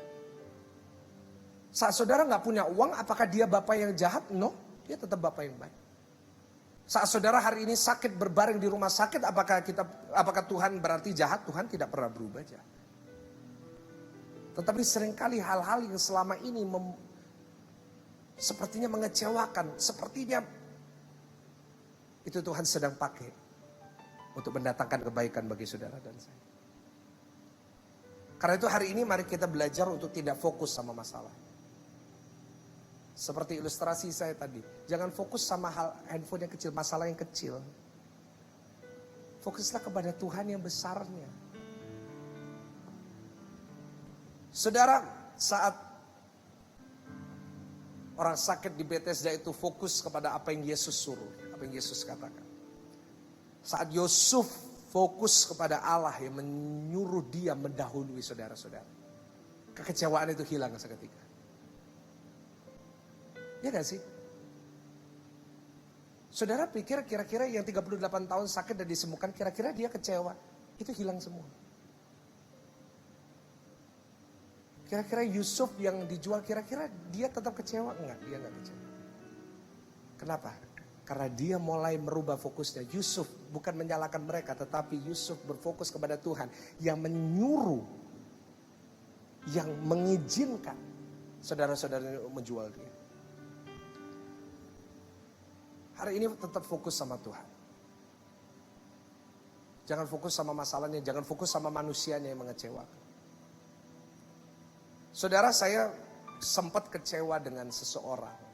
Saat saudara gak punya uang, apakah dia Bapak yang jahat? No, dia tetap Bapak yang baik. Saat saudara hari ini sakit berbaring di rumah sakit, apakah Tuhan berarti jahat? Tuhan tidak pernah berubah jahat. Tetapi seringkali hal-hal yang selama ini sepertinya mengecewakan, sepertinya itu Tuhan sedang pakai untuk mendatangkan kebaikan bagi saudara dan saya. Karena itu hari ini mari kita belajar untuk tidak fokus sama masalah. Seperti ilustrasi saya tadi. Jangan fokus sama hal handphone yang kecil, masalah yang kecil. Fokuslah kepada Tuhan yang besarnya. Saudara, saat orang sakit di Bethesda itu fokus kepada apa yang Yesus suruh. Apa yang Yesus katakan. Saat Yusuf fokus kepada Allah yang menyuruh dia mendahului saudara-saudara. Kekecewaan itu hilang seketika. Ya gak sih? Saudara pikir kira-kira yang 38 tahun sakit dan disembuhkan, kira-kira dia kecewa. Itu hilang semua. Kira-kira Yusuf yang dijual, kira-kira dia tetap kecewa? Enggak, dia enggak kecewa. Kenapa? Karena dia mulai merubah fokusnya. Yusuf bukan menyalahkan mereka, tetapi Yusuf berfokus kepada Tuhan yang menyuruh, yang mengizinkan saudara-saudara menjual dia. Hari ini tetap fokus sama Tuhan. Jangan fokus sama masalahnya, jangan fokus sama manusianya yang mengecewakan. Saudara, saya sempat kecewa dengan seseorang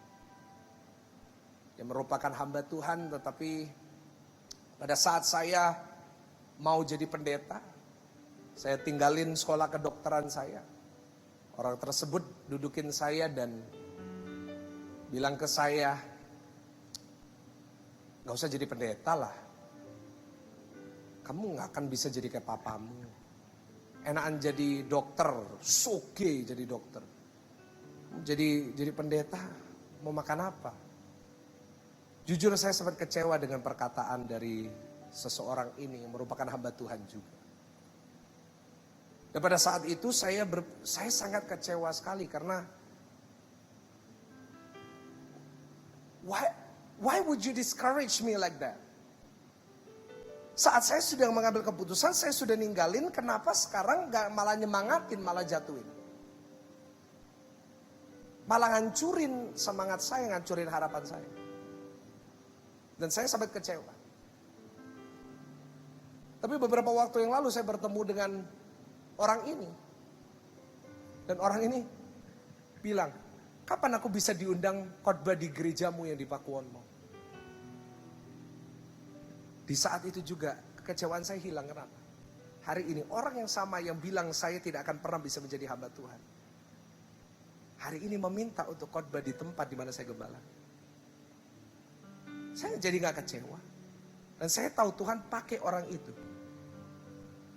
yang merupakan hamba Tuhan, tetapi pada saat saya mau jadi pendeta, saya tinggalin sekolah kedokteran saya. Orang tersebut dudukin saya dan bilang ke saya, gak usah jadi pendeta lah. Kamu gak akan bisa jadi kayak papamu. Enakan jadi dokter, soge jadi dokter. Jadi pendeta, mau makan apa? Jujur saya sempat kecewa dengan perkataan dari seseorang ini yang merupakan hamba Tuhan juga. Dan pada saat itu saya sangat kecewa sekali karena why would you discourage me like that? Saat saya sudah mengambil keputusan, saya sudah ninggalin, kenapa sekarang gak malah nyemangatin, malah jatuhin? Malah ngancurin semangat saya, ngancurin harapan saya. Dan saya sangat kecewa. Tapi beberapa waktu yang lalu saya bertemu dengan orang ini. Dan orang ini bilang, kapan aku bisa diundang khotbah di gerejamu yang di Pakuwonmo? Di saat itu juga kekecewaan saya hilang. Kenapa? Hari ini orang yang sama yang bilang saya tidak akan pernah bisa menjadi hamba Tuhan, hari ini meminta untuk khotbah di tempat di mana saya gembala. Saya jadi gak kecewa. Dan saya tahu Tuhan pakai orang itu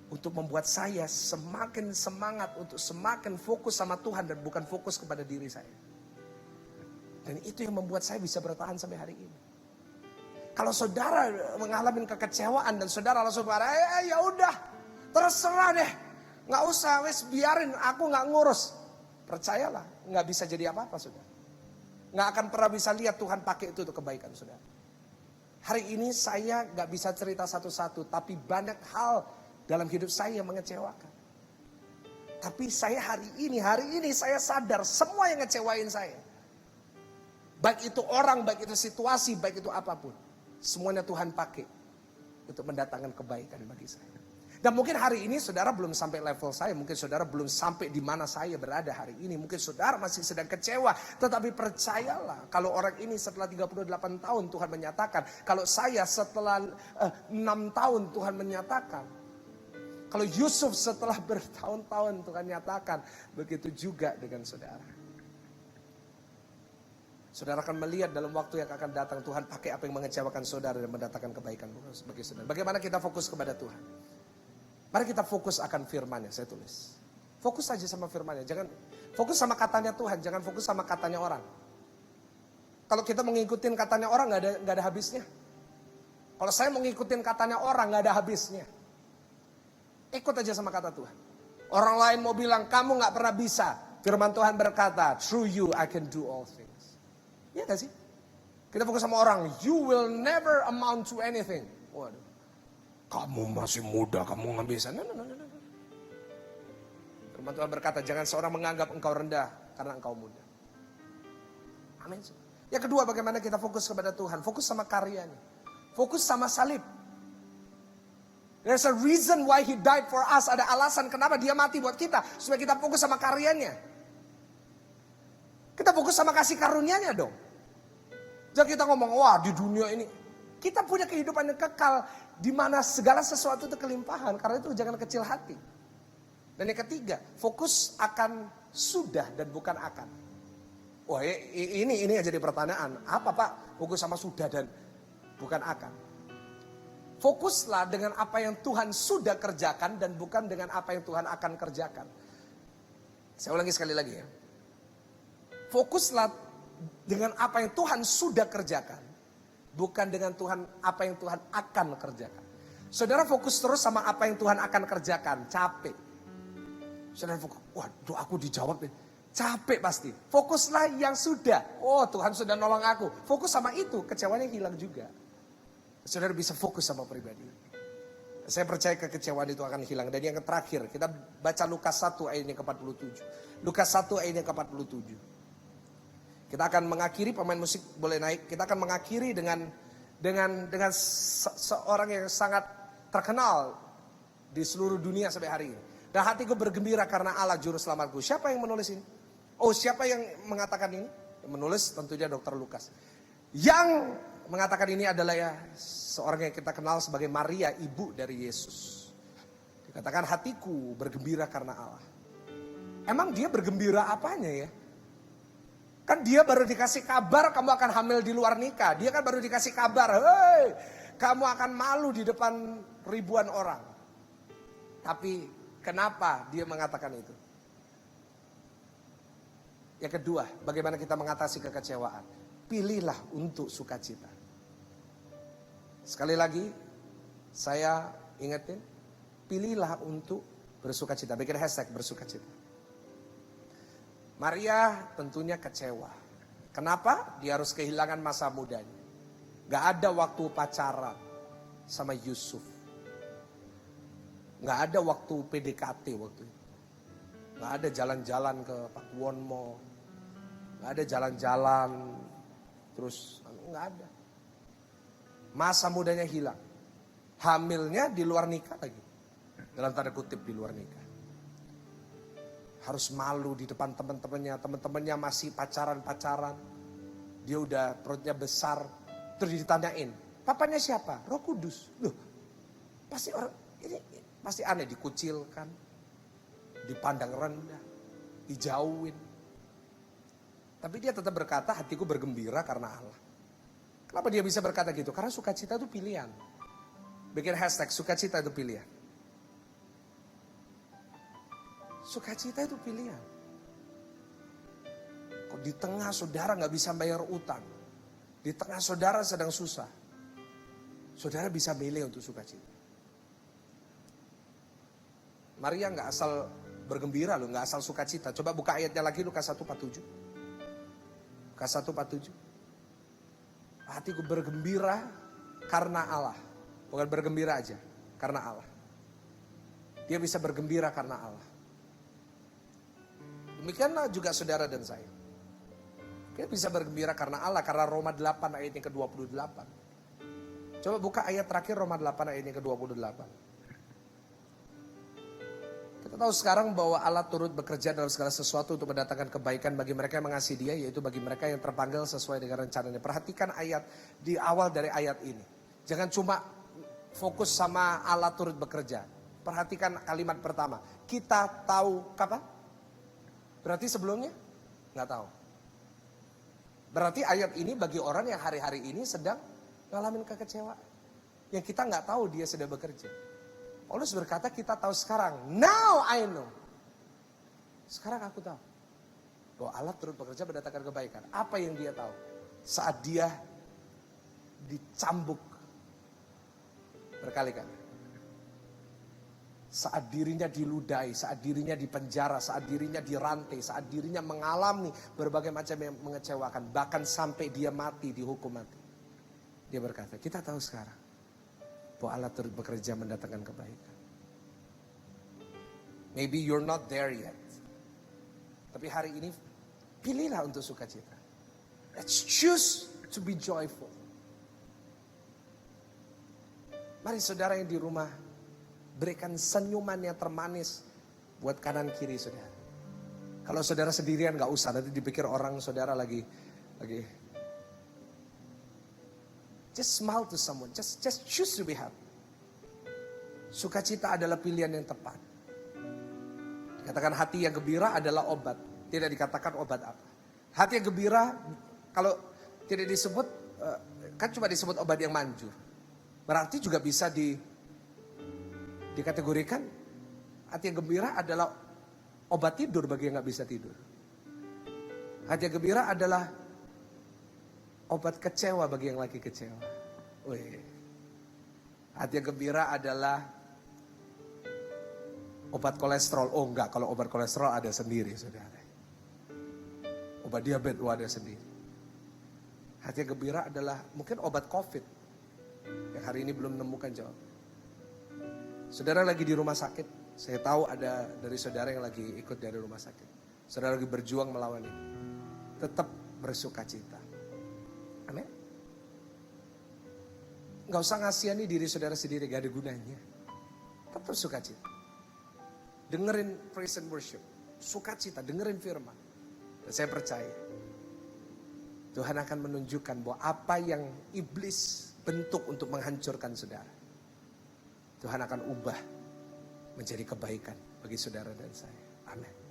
untuk membuat saya semakin semangat, untuk semakin fokus sama Tuhan dan bukan fokus kepada diri saya. Dan itu yang membuat saya bisa bertahan sampai hari ini. Kalau saudara mengalami kekecewaan dan saudara langsung berkata, ya udah, terserah deh, nggak usah, wes biarin, aku nggak ngurus. Percayalah, nggak bisa jadi apa-apa saudara. Nggak akan pernah bisa lihat Tuhan pakai itu untuk kebaikan saudara. Hari ini saya nggak bisa cerita satu-satu, tapi banyak hal dalam hidup saya yang mengecewakan. Tapi saya hari ini saya sadar semua yang ngecewain saya. Baik itu orang, baik itu situasi, baik itu apapun. Semuanya Tuhan pakai untuk mendatangkan kebaikan bagi saya. Dan mungkin hari ini saudara belum sampai level saya. Mungkin saudara belum sampai di mana saya berada hari ini. Mungkin saudara masih sedang kecewa. Tetapi percayalah, kalau orang ini setelah 38 tahun Tuhan menyatakan. Kalau saya setelah 6 tahun Tuhan menyatakan. Kalau Yusuf setelah bertahun-tahun Tuhan nyatakan. Begitu juga dengan saudara. Saudara akan melihat dalam waktu yang akan datang Tuhan pakai apa yang mengecewakan saudara dan mendatangkan kebaikan bagi saudara. Bagaimana kita fokus kepada Tuhan? Mari kita fokus akan firman-Nya, saya tulis. Fokus saja sama firman-Nya, jangan fokus sama katanya Tuhan, jangan fokus sama katanya orang. Kalau kita mengikuti katanya orang nggak ada habisnya. Kalau saya mau ngikutin katanya orang, gak ada habisnya. Ikut aja sama kata Tuhan. Orang lain mau bilang, kamu gak pernah bisa. Firman Tuhan berkata, through you I can do all things. Iya gak sih? Kita fokus sama orang, you will never amount to anything. Waduh, kamu masih muda, kamu gak bisa. No. Firman Tuhan berkata, jangan seorang menganggap engkau rendah karena engkau muda. Amin. Yang kedua, bagaimana kita fokus kepada Tuhan. Fokus sama karyanya. Fokus sama salib. There's a reason why he died for us. Ada alasan kenapa dia mati buat kita. Supaya kita fokus sama karyanya. Kita fokus sama kasih karunia-Nya dong. Jangan kita ngomong, wah di dunia ini. Kita punya kehidupan yang kekal. Di mana segala sesuatu itu kelimpahan. Karena itu jangan kecil hati. Dan yang ketiga, fokus akan sudah dan bukan akan. Wah ini yang jadi pertanyaan. Apa Pak? Fokus sama sudah dan bukan akan. Fokuslah dengan apa yang Tuhan sudah kerjakan dan bukan dengan apa yang Tuhan akan kerjakan. Saya ulangi sekali lagi ya. Fokuslah dengan apa yang Tuhan sudah kerjakan. Bukan dengan apa yang Tuhan akan kerjakan. Saudara fokus terus sama apa yang Tuhan akan kerjakan. Capek. Saudara fokus, waduh aku dijawab nih. Capek pasti. Fokuslah yang sudah. Oh Tuhan sudah nolong aku. Fokus sama itu, kecewanya hilang juga. Saudara bisa fokus sama pribadi. Saya percaya kekecewaan itu akan hilang. Dan yang terakhir, kita baca Lukas 1 ayat yang ke-47. Lukas 1 ayat yang ke-47. Kita akan mengakhiri, pemain musik boleh naik. Kita akan mengakhiri dengan seorang yang sangat terkenal di seluruh dunia sampai hari ini. Dan hatiku bergembira karena Allah juru selamatku. Siapa yang menulis ini? Oh, siapa yang mengatakan ini? Yang menulis tentunya Dr. Lukas. Yang mengatakan ini adalah ya seorang yang kita kenal sebagai Maria, ibu dari Yesus. Dikatakan hatiku bergembira karena Allah. Emang dia bergembira apanya ya? Kan dia baru dikasih kabar kamu akan hamil di luar nikah. Dia kan baru dikasih kabar, hei kamu akan malu di depan ribuan orang. Tapi kenapa dia mengatakan itu? Yang kedua, bagaimana kita mengatasi kekecewaan? Pilihlah untuk sukacita. Sekali lagi, saya ingetin, pilihlah untuk bersukacita. Bikin hashtag bersukacita. Maria tentunya kecewa. Kenapa? Dia harus kehilangan masa mudanya. Gak ada waktu pacaran sama Yusuf. Gak ada waktu PDKT waktu itu. Gak ada jalan-jalan ke Pakuwon Mall. Gak ada jalan-jalan. Terus gak ada. Masa mudanya hilang. Hamilnya di luar nikah lagi. Dalam tanda kutip di luar nikah. Harus malu di depan teman-temannya. Teman-temannya masih pacaran-pacaran. Dia udah perutnya besar. Terus ditanyain, papanya siapa? Roh Kudus. Loh, pasti orang ini pasti aneh, dikucilkan, dipandang rendah, dijauhin. Tapi dia tetap berkata, hatiku bergembira karena Allah. Kenapa dia bisa berkata gitu? Karena sukacita itu pilihan. Bikin hashtag sukacita itu pilihan. Sukacita itu pilihan. Kok di tengah saudara gak bisa bayar utang, di tengah saudara sedang susah, saudara bisa milih untuk sukacita. Maria gak asal bergembira loh, gak asal sukacita. Coba buka ayatnya lagi, Lukas 1:47. Lukas 1:47. Hatiku bergembira karena Allah. Bukan bergembira aja, karena Allah. Dia bisa bergembira karena Allah. Demikianlah juga saudara dan saya. Dia bisa bergembira karena Allah, karena Roma 8 ayat yang ke-28. Coba buka ayat terakhir Roma 8 ayat yang ke-28. Kita tahu sekarang bahwa Allah turut bekerja dalam segala sesuatu untuk mendatangkan kebaikan bagi mereka yang mengasihi Dia, yaitu bagi mereka yang terpanggil sesuai dengan rencananya. Perhatikan ayat di awal dari ayat ini. Jangan cuma fokus sama Allah turut bekerja. Perhatikan kalimat pertama. Kita tahu kapan? Berarti sebelumnya? Nggak tahu. Berarti ayat ini bagi orang yang hari-hari ini sedang ngalamin kekecewaan. Yang kita nggak tahu dia sedang bekerja. Paulus berkata kita tahu sekarang. Now I know. Sekarang aku tahu. Bahwa Allah turut bekerja mendatangkan kebaikan. Apa yang dia tahu? Saat dia dicambuk Berkali-kali. Saat dirinya diludahi, saat dirinya dipenjara, saat dirinya dirantai, saat dirinya mengalami berbagai macam yang mengecewakan. Bahkan sampai dia mati, dihukum mati. Dia berkata, kita tahu sekarang bahwa Allah turut bekerja mendatangkan kebaikan. Maybe you're not there yet. Tapi hari ini pilihlah untuk sukacita. Let's choose to be joyful. Mari saudara yang di rumah, berikan senyuman yang termanis buat kanan kiri saudara. Kalau saudara sendirian gak usah, nanti dipikir orang saudara lagi. Just smile to someone, just choose to be happy. Sukacita adalah pilihan yang tepat. Dikatakan hati yang gembira adalah obat, tidak dikatakan obat apa. Hati yang gembira kalau tidak disebut, kan cuma disebut obat yang manjur. Berarti juga bisa dikategorikan hati yang gembira adalah obat tidur bagi yang gak bisa tidur. Hati yang gembira adalah obat kecewa bagi yang lagi kecewa. Wih. Hati yang gembira adalah obat kolesterol. Oh enggak, kalau obat kolesterol ada sendiri saudara. Obat diabetes ada sendiri. Hati yang gembira adalah mungkin obat COVID yang hari ini belum menemukan jawaban. Saudara lagi di rumah sakit, saya tahu ada dari saudara yang lagi ikut dari rumah sakit. Saudara lagi berjuang melawan ini. Tetap bersukacita. Amin. Gak usah ngasihani diri saudara sendiri, gak ada gunanya. Tetap bersukacita. Dengerin praise and worship. Sukacita, dengerin firman. Dan saya percaya Tuhan akan menunjukkan bahwa apa yang iblis bentuk untuk menghancurkan saudara, Tuhan akan ubah menjadi kebaikan bagi saudara dan saya. Amin.